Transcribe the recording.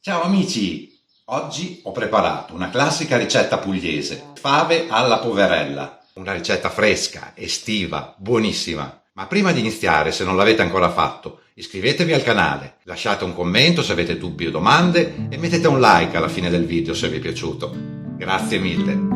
Ciao amici, oggi ho preparato una classica ricetta pugliese, fave alla poverella, una ricetta fresca, estiva, buonissima. Ma prima di iniziare, se non l'avete ancora fatto, iscrivetevi al canale, lasciate un commento se avete dubbi o domande e mettete un like alla fine del video se vi è piaciuto. Grazie mille!